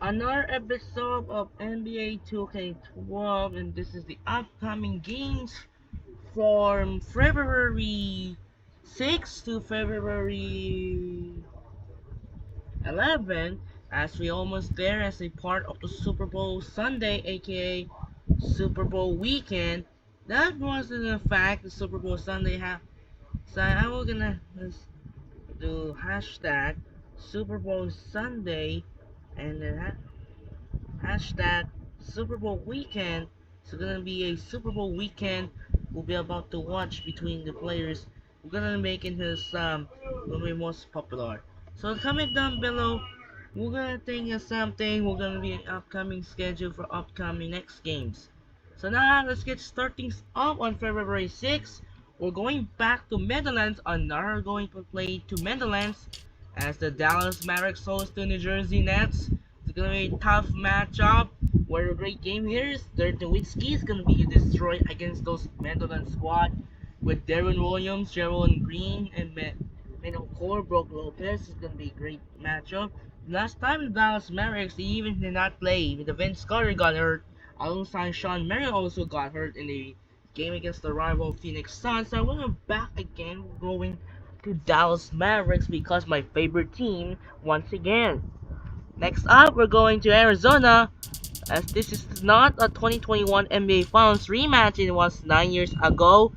Another episode of NBA 2K12, and this is the upcoming games from February 6th to February 11th, as we almost there as a part of the Super Bowl Sunday, aka Super Bowl weekend. That wasn't in fact the Super Bowl Sunday. So I'm gonna do hashtag Super Bowl Sunday and then hashtag Super Bowl weekend. It's gonna be a Super Bowl weekend we'll be about to watch between the players. We're gonna make it his gonna be most popular. So comment down below. We're gonna think of something. We're gonna be an upcoming schedule for upcoming next games. So now let's get starting off on February 6th. We're going back to Meadowlands. Another going to play to Meadowlands as the Dallas Mavericks host the New Jersey Nets. It's gonna be a tough matchup. What a great game here is Dirk Nowitzki is gonna be destroyed against those Meadowlands squad with Darren Williams, Gerald Green, and Mano Core, Brook Lopez. It's gonna be a great matchup. Last time the Dallas Mavericks they even did not play. The Vince Carter got hurt. Alongside Sean Merrill also got hurt in the game against the rival Phoenix Suns. So we're back again going to Dallas Mavericks because my favorite team once again. Next up, we're going to Arizona, as this is not a 2021 NBA Finals rematch. It was 9 years ago,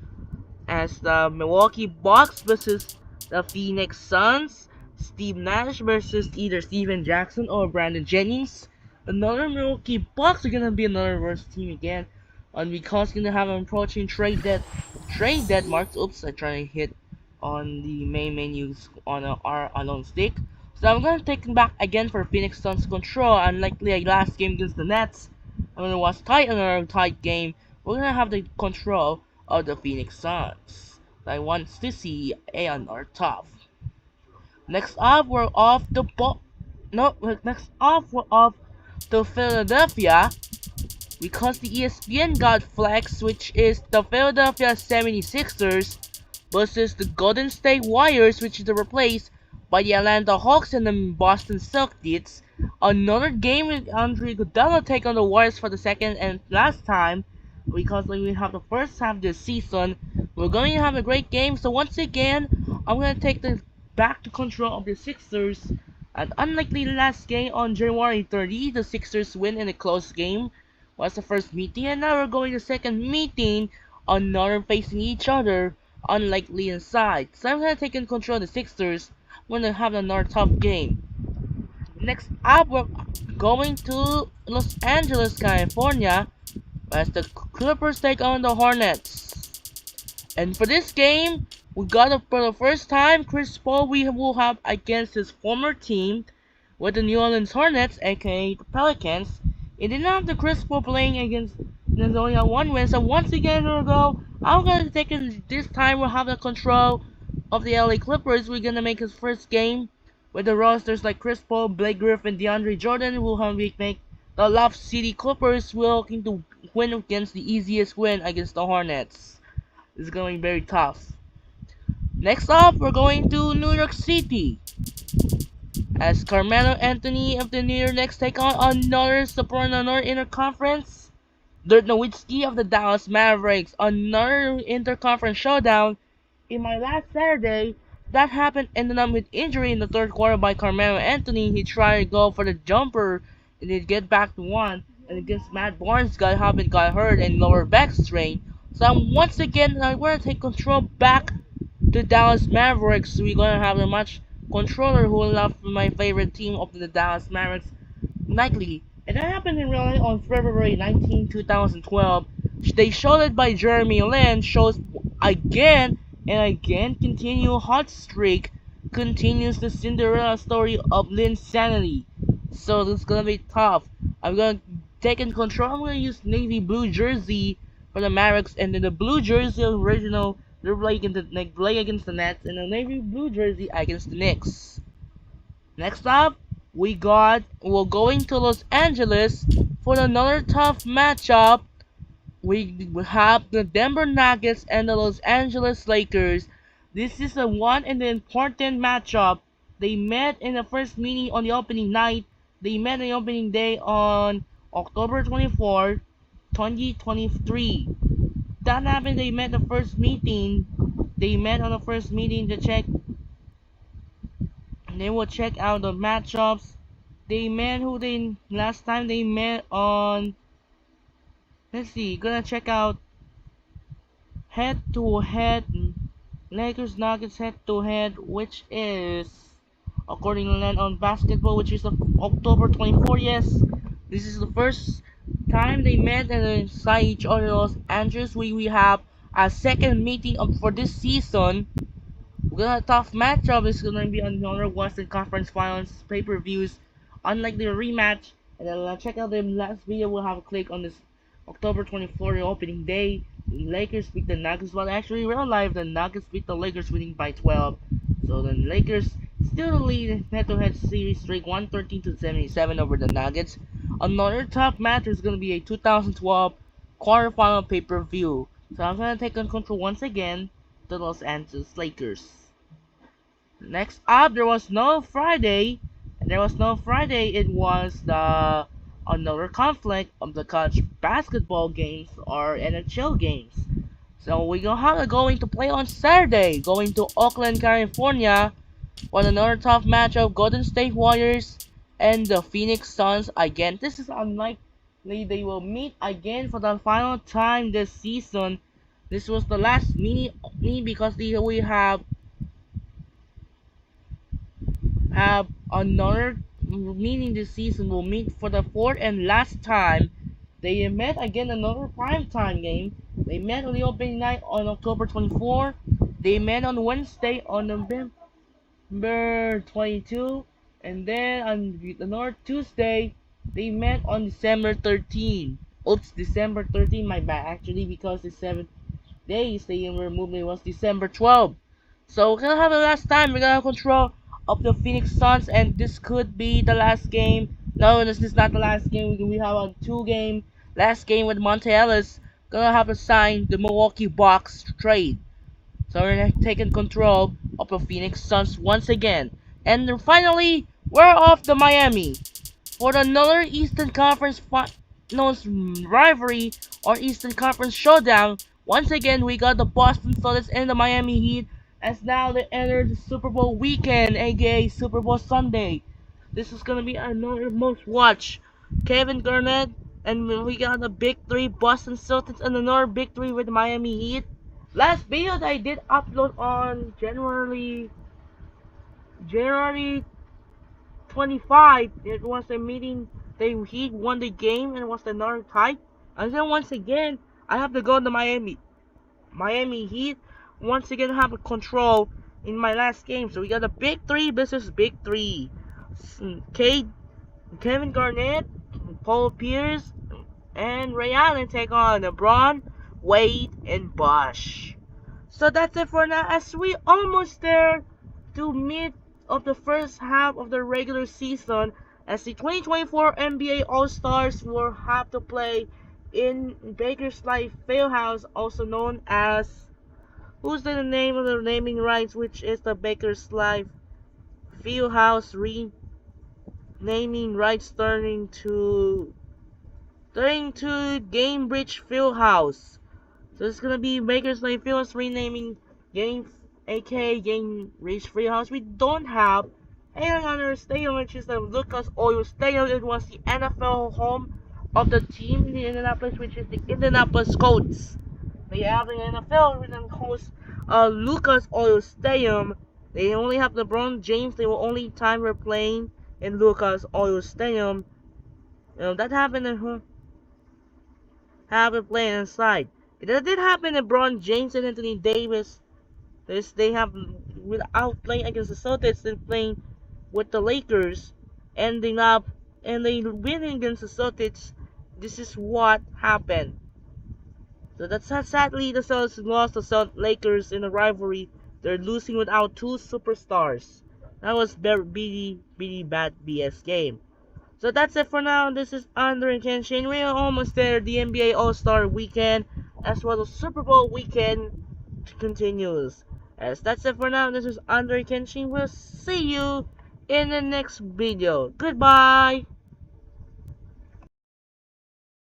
as the Milwaukee Bucks versus the Phoenix Suns. Steve Nash versus either Steven Jackson or Brandon Jennings. Another Milwaukee Bucks are gonna be another worst team again, and because gonna have an approaching trade deadmarks. Oops, I try to hit on the main menus on our unknown stick. So I'm gonna take it back again for Phoenix Suns control. Unlikely like last game against the Nets, when it was tight, another tight game, we're gonna have the control of the Phoenix Suns. I want to see another tough. Next up, we're off the ball. No, next off we're off to Philadelphia because the ESPN got flex, which is the Philadelphia 76ers versus the Golden State Warriors, which is replaced by the Atlanta Hawks and the Boston Celtics. Another game with Andre Iguodala take on the Warriors for the second and last time, because we have the first half this season. We're going to have a great game. So once again, I'm going to take the back to control of the Sixers. And unlikely last game on January 30, the Sixers win in a close game. Was the first meeting, and now we're going to second meeting. Another facing each other, unlikely inside. So I'm gonna take in control of the Sixers when they have another tough game. Next up, we're going to Los Angeles, California, as the Clippers take on the Hornets. And for this game, we got it for the first time. Chris Paul we will have against his former team with the New Orleans Hornets, aka the Pelicans. It did not have the Chris Paul playing against. There's only a one win. So once again, we'll go. I'm gonna take it this time. We'll have the control of the LA Clippers. We're gonna make his first game with the rosters like Chris Paul, Blake Griffin, DeAndre Jordan. Will have make the Love City Clippers looking to win against the easiest win against the Hornets. It's going to be very tough. Next up, we're going to New York City, as Carmelo Anthony of the New York Knicks take on another support, another interconference. Dirk Nowitzki of the Dallas Mavericks, another interconference showdown. In my last Saturday, that happened ended up with injury in the third quarter by Carmelo Anthony. He tried to go for the jumper and he'd get back to one. And against Matt Barnes, got hurt and lower back strain. So once again, I'm going to take control back to Dallas Mavericks. We're going to have a much controller who will love my favorite team of the Dallas Mavericks, Nightly. And that happened in real life on February 19, 2012. They showed it by Jeremy Lin. Shows again and again. Continue hot streak. Continues the Cinderella story of Lin's sanity. So this is gonna be tough. I'm gonna take in control. I'm gonna use navy blue jersey for the Mavericks, and then the blue jersey original they're playing against the Nets, and the navy blue jersey against the Knicks. Next up, we're going to Los Angeles for another tough matchup. We have the Denver Nuggets and the Los Angeles Lakers. This is a one and an important matchup. They met in the first meeting on the opening night. They met on the opening day on October 24, 2023. That happened. They met the first meeting. They met on the first meeting to check. They will check out the matchups. They met who they last time they met on. Let's see. Gonna check out head to head. Lakers Nuggets head to head, which is according to Land on Basketball, which is October 24. Yes, this is the first time they met and they saw each other in Los Angeles. We have a second meeting for this season. We're gonna have a tough matchup. It's gonna be another Western Conference Finals pay-per-views, unlike the rematch. And then check out the last video. We'll have a click on this October 24th opening day. Lakers beat the Nuggets. Well, actually, real life, the Nuggets beat the Lakers, winning by 12. So the Lakers still lead head-to-head series streak 113-77 over the Nuggets. Another tough match is gonna be a 2012 quarterfinal pay-per-view. So I'm gonna take on control once again the Los Angeles Lakers. Next up, there was no Friday. It was the another conflict of the college basketball games or NHL games. So we going to play on Saturday, going to Oakland, California, for another tough matchup: Golden State Warriors and the Phoenix Suns again. This is unlikely they will meet again for the final time this season. This was the last mini because we have another meeting this season. Will meet for the fourth and last time. They met again another primetime game. They met on the opening night on October 24. They met on Wednesday on November 22. And then on another Tuesday, they met on December 13. Oops, December 13, my bad. Actually, because the 7 days they removed, it was December 12. So we're gonna have the last time. We're gonna have control of the Phoenix Suns, and this could be the last game. No, this is not the last game. We have a 2-game last game with Monte Ellis. Gonna have to sign the Milwaukee Bucks trade. So we're taking control of the Phoenix Suns once again. And then finally, we're off to Miami for another Eastern Conference Finals rivalry or Eastern Conference showdown. Once again, we got the Boston Celtics and the Miami Heat, as now they enter the Super Bowl weekend, aka Super Bowl Sunday. This is gonna be another most watched. Kevin Garnett, and we got the big three, Boston Celtics, and another big three with Miami Heat. Last video that I did upload on January 25, it was a meeting. The Heat won the game and it was another tie. And then once again, I have to go to Miami Heat. Once again, have a control in my last game. So we got a big three versus big three. Kevin Garnett, Paul Pierce, and Ray Allen take on LeBron, Wade, and Bosh. So that's it for now, as we almost there to mid of the first half of the regular season, as the 2024 NBA All-Stars will have to play in Baker's Life Fieldhouse, also known as, who's the name of the naming rights, which is the Baker's Life Fieldhouse renaming rights turning to Gainbridge Fieldhouse. So it's gonna be Baker's Life Fieldhouse renaming game, aka Gainbridge Fieldhouse. We don't have another stadium, which is the Lucas Oil Stadium. It was the NFL home of the team in Indianapolis, which is the Indianapolis Colts. They have the NFL written host Lucas Oil Stadium. They only have LeBron James. They were only time we're playing in Lucas Oil Stadium. That happened in playing inside. It did happen in LeBron James and Anthony Davis. They have, without playing against the Celtics, they're playing with the Lakers, and they win against the Celtics. This is what happened. So that's sadly the Celtics lost the Lakers in a rivalry. They're losing without two superstars. That was really bad BS game. So that's it for now. This is Andre and Kenshin. We are almost there. The NBA All-Star Weekend, as well as Super Bowl Weekend, continues. As that's it for now. This is Andre Kenshin. We'll see you in the next video. Goodbye.